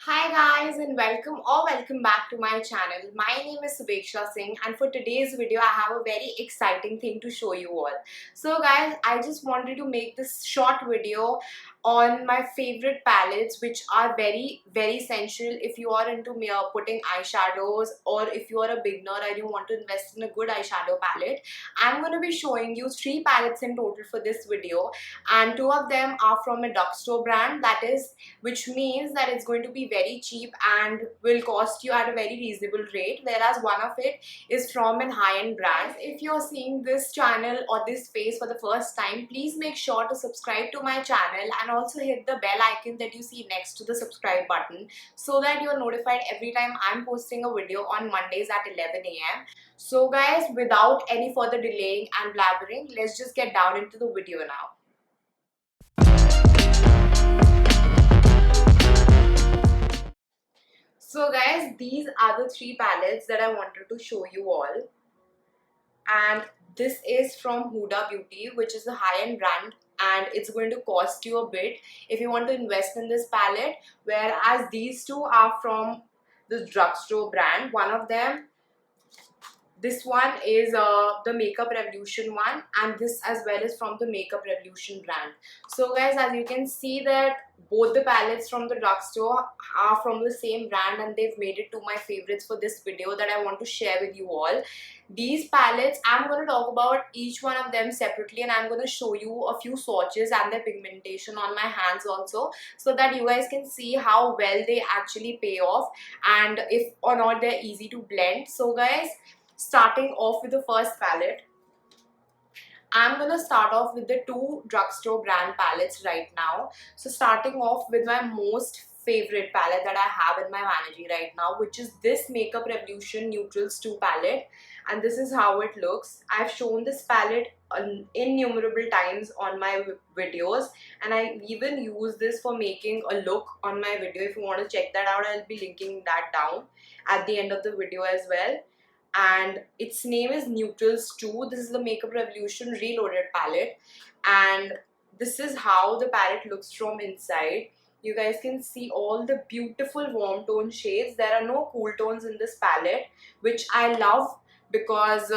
Hi guys and welcome back to my channel. My name is Shubheksha Singh and for today's video I have a very exciting thing to show you all. So guys, I just wanted to make this short video on my favorite palettes which are very essential if you are into putting eyeshadows or if you are a beginner and you want to invest in a good eyeshadow palette. I'm going to be showing you 3 palettes in total for this video, and 2 of them are from a drugstore brand, that is, which means that it's going to be very cheap and will cost you at a very reasonable rate, whereas one of it is from an high-end brand. If you're seeing this channel or this face for the first time, please make sure to subscribe to my channel and also hit the bell icon that you see next to the subscribe button so that you're notified every time I'm posting a video on Mondays at 11 a.m. So guys, without any further delaying and blabbering, let's just get down into the video now. So guys, these are the 3 palettes that I wanted to show you all, and this is from Huda Beauty, which is a high-end brand, and it's going to cost you a bit if you want to invest in this palette, whereas these 2 are from the drugstore brand. One of them, this one is the Makeup Revolution one, and this as well is from the Makeup Revolution brand. So guys, as you can see that both the palettes from the drugstore are from the same brand, and they've made it to my favorites for this video that I want to share with you all. These palettes, I'm going to talk about each one of them separately, and I'm going to show you a few swatches and their pigmentation on my hands also, so that you guys can see how well they actually pay off and if or not they're easy to blend. So guys, starting off with the first palette, I'm gonna start off with the 2 drugstore brand palettes right now. So starting off with my most favorite palette that I have in my vanity right now, which is this Makeup Revolution Neutrals 2 palette, and this is how it looks. I've shown this palette innumerable times on my videos, and I even use this for making a look on my video. If you want to check that out, I'll be linking that down at the end of the video as well. And its name is Newtrals 2. This is the Makeup Revolution Reloaded palette, and this is how the palette looks from inside. You guys can see all the beautiful warm tone shades. There are no cool tones in this palette, which I love because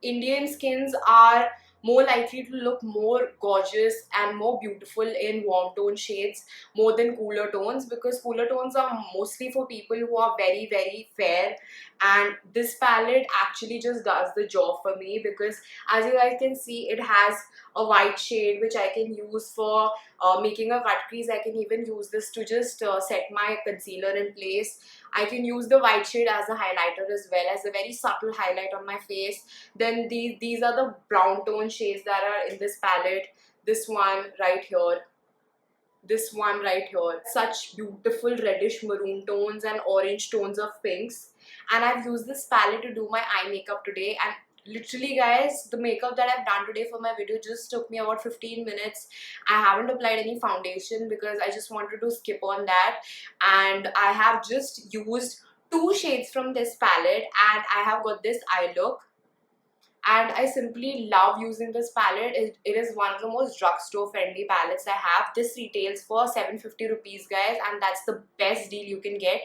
Indian skins are more likely to look more gorgeous and more beautiful in warm tone shades more than cooler tones, because cooler tones are mostly for people who are very fair, and this palette actually just does the job for me because, as you guys can see, it has a white shade which I can use for making a cut crease. I can even use this to just set my concealer in place. I can use the white shade as a highlighter as well, as a very subtle highlight on my face. Then these are the brown tone shades that are in this palette. This one right here, this one right here, such beautiful reddish maroon tones and orange tones of pinks. And I've used this palette to do my eye makeup today, and literally guys, the makeup that I've done today for my video just took me about 15 minutes. I haven't applied any foundation because I just wanted to skip on that, and I have just used 2 shades from this palette and I have got this eye look. And I simply love using this palette. It is one of the most drugstore friendly palettes I have. This retails for 750 rupees guys, and that's the best deal you can get.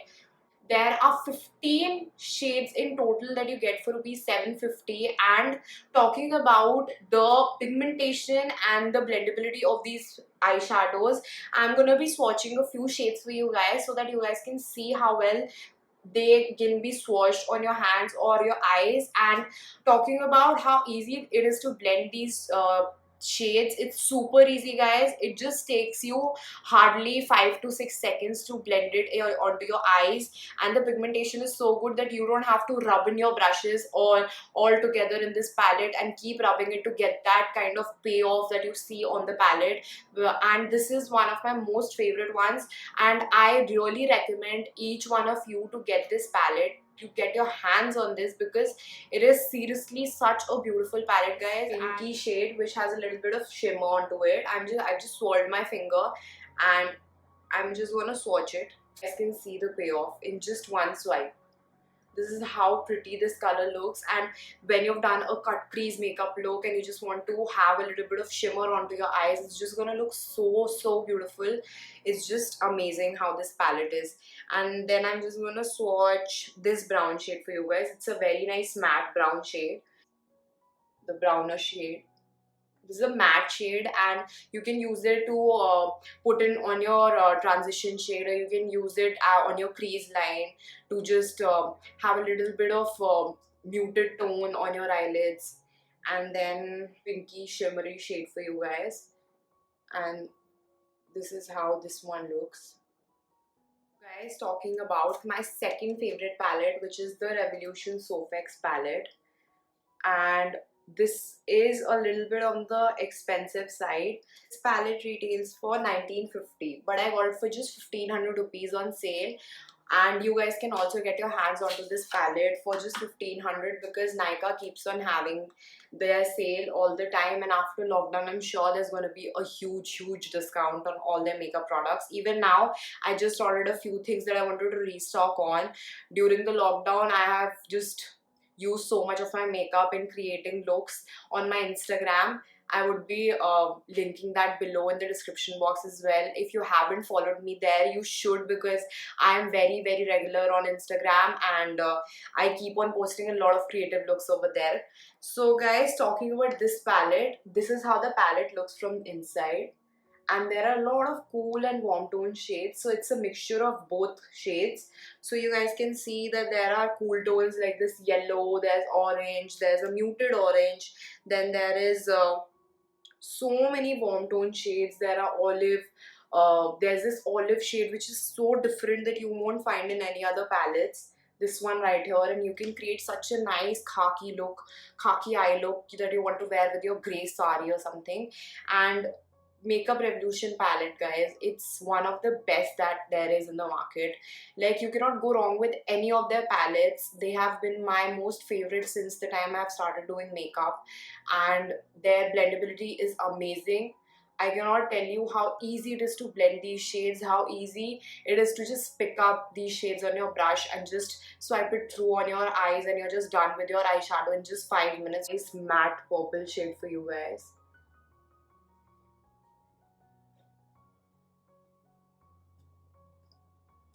There are 15 shades in total that you get for rupees 750, and talking about the pigmentation and the blendability of these eyeshadows, I'm gonna be swatching a few shades for you guys so that you guys can see how well they can be swatched on your hands or your eyes. And talking about how easy it is to blend these shades, it's super easy guys. It just takes you hardly 5 to 6 seconds to blend it onto your eyes, and the pigmentation is so good that you don't have to rub in your brushes all together in this palette and keep rubbing it to get that kind of payoff that you see on the palette. And this is one of my most favorite ones, and I really recommend each one of you to get this palette, to get your hands on this, because it is seriously such a beautiful palette guys. Pinky shade which has a little bit of shimmer onto it. I just swirled my finger and I'm just gonna swatch it. You guys can see the payoff in just one swipe. This is how pretty this color looks. And when you've done a cut crease makeup look and you just want to have a little bit of shimmer onto your eyes, it's just gonna look so beautiful. It's just amazing how this palette is. And then I'm just gonna swatch this brown shade for you guys. It's a very nice matte brown shade, the browner shade. This is a matte shade, and you can use it to put in on your transition shade, or you can use it on your crease line to just have a little bit of muted tone on your eyelids. And then pinky shimmery shade for you guys. And this is how this one looks. Guys, talking about my second favorite palette, which is the Revolution Soph X palette. And this is a little bit on the expensive side. This palette retails for 1950, but I got it for just 1500 rupees on sale. And you guys can also get your hands onto this palette for just 1500 because Nykaa keeps on having their sale all the time, and after lockdown I'm sure there's going to be a huge discount on all their makeup products. Even now I just ordered a few things that I wanted to restock on. During the lockdown I have just use so much of my makeup in creating looks on my Instagram. I would be linking that below in the description box as well. If you haven't followed me there, you should, because I am very regular on Instagram, and I keep on posting a lot of creative looks over there. So guys, talking about this palette, this is how the palette looks from inside. And there are a lot of cool and warm tone shades, so it's a mixture of both shades. So you guys can see that there are cool tones like this yellow, there's orange, there's a muted orange, then there is so many warm tone shades. There are olive, there's this olive shade which is so different that you won't find in any other palettes. This one right here, and you can create such a nice khaki look, khaki eye look that you want to wear with your grey sari or something. And Makeup Revolution palette, guys, it's one of the best that there is in the market. Like, you cannot go wrong with any of their palettes. They have been my most favorite since the time I've started doing makeup, and their blendability is amazing. I cannot tell you how easy it is to blend these shades, how easy it is to just pick up these shades on your brush and just swipe it through on your eyes, and you're just done with your eyeshadow in just 5 minutes. This matte purple shade for you guys.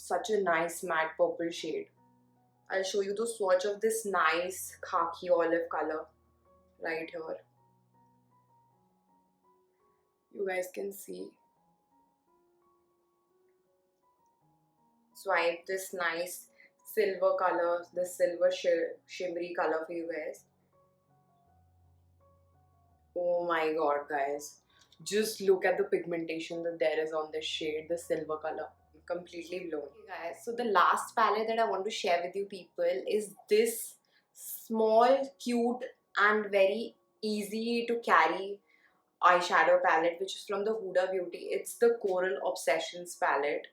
Such a nice matte purple shade. I'll show you the swatch of this nice khaki olive color right here. You guys can see. Swipe this nice silver color, this silver shimmery color for you guys. Oh my god, guys. Just look at the pigmentation that there is on this shade, the silver color. Completely blown. Okay guys, so the last palette that I want to share with you people is this small, cute and very easy to carry eyeshadow palette, which is from the Huda Beauty. It's the Coral Obsessions palette,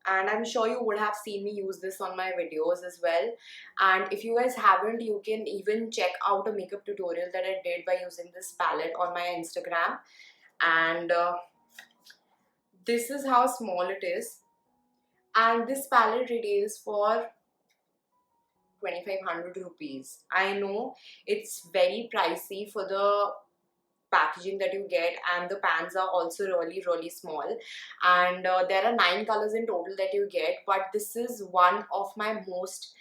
and I'm sure you would have seen me use this on my videos as well. And if you guys haven't, you can even check out a makeup tutorial that I did by using this palette on my Instagram. And this is how small it is, and this palette retails for 2500 rupees. I know it's very pricey for the packaging that you get, and the pans are also really small, and there are 9 colors in total that you get, but this is one of my most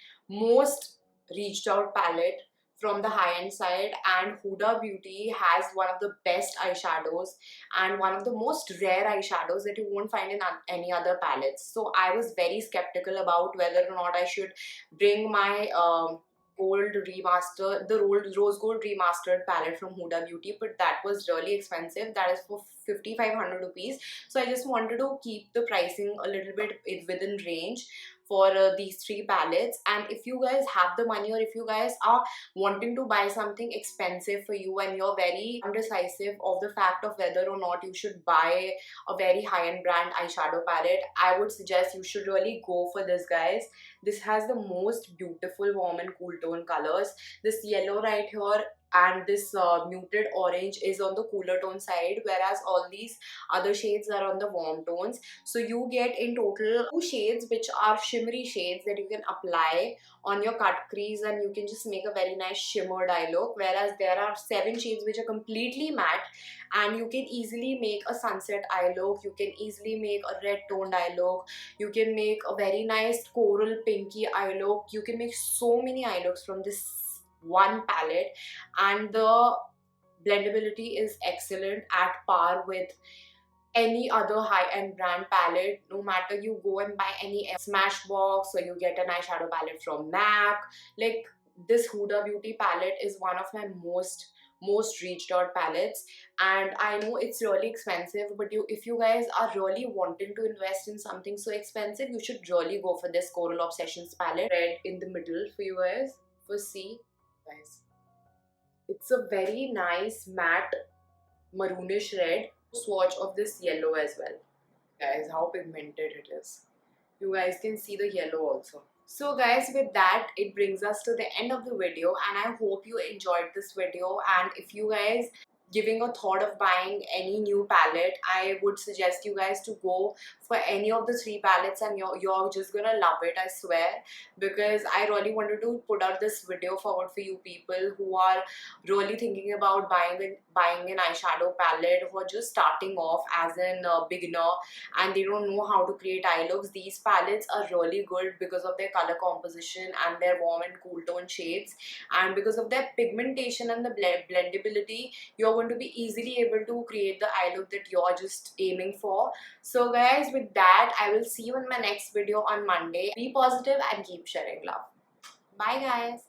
reached out palette from the high-end side. And Huda Beauty has one of the best eyeshadows and one of the most rare eyeshadows that you won't find in any other palettes. So I was very skeptical about whether or not I should bring my rose gold remastered palette from Huda Beauty, but that was really expensive. That is for 5500 rupees. So I just wanted to keep the pricing a little bit within range for these 3 palettes. And if you guys have the money, or if you guys are wanting to buy something expensive for you and you're very undecisive of the fact of whether or not you should buy a very high-end brand eyeshadow palette, I would suggest you should really go for this, guys. This has the most beautiful warm and cool tone colors. This yellow right here and this muted orange is on the cooler tone side, whereas all these other shades are on the warm tones. So you get in total 2 shades which are shimmery shades that you can apply on your cut crease, and you can just make a very nice shimmered eye look, whereas there are 7 shades which are completely matte, and you can easily make a sunset eye look, you can easily make a red toned eye look, you can make a very nice coral pinky eye look. You can make so many eye looks from this one palette, and the blendability is excellent, at par with any other high-end brand palette. No matter you go and buy any Smashbox or you get an eyeshadow palette from MAC, like this Huda Beauty palette is one of my most reached out palettes, and I know it's really expensive, but if you guys are really wanting to invest in something so expensive, you should really go for this Coral Obsessions palette. Red in the middle for you guys for C, guys. It's a very nice matte maroonish red. Swatch of this yellow as well. Guys, how pigmented it is. You guys can see the yellow also. So guys, with that, it brings us to the end of the video, and I hope you enjoyed this video. And if you guys giving a thought of buying any new palette, I would suggest you guys to go for any of the 3 palettes, and you're just gonna love it, I swear, because I really wanted to put out this video forward for you people who are really thinking about buying an eyeshadow palette, who are just starting off as a beginner and they don't know how to create eye looks. These palettes are really good because of their color composition and their warm and cool tone shades, and because of their pigmentation and the blendability, you're going to be easily able to create the eye look that you're just aiming for. So guys, with that, I will see you in my next video on Monday. Be positive and keep sharing love. Bye guys.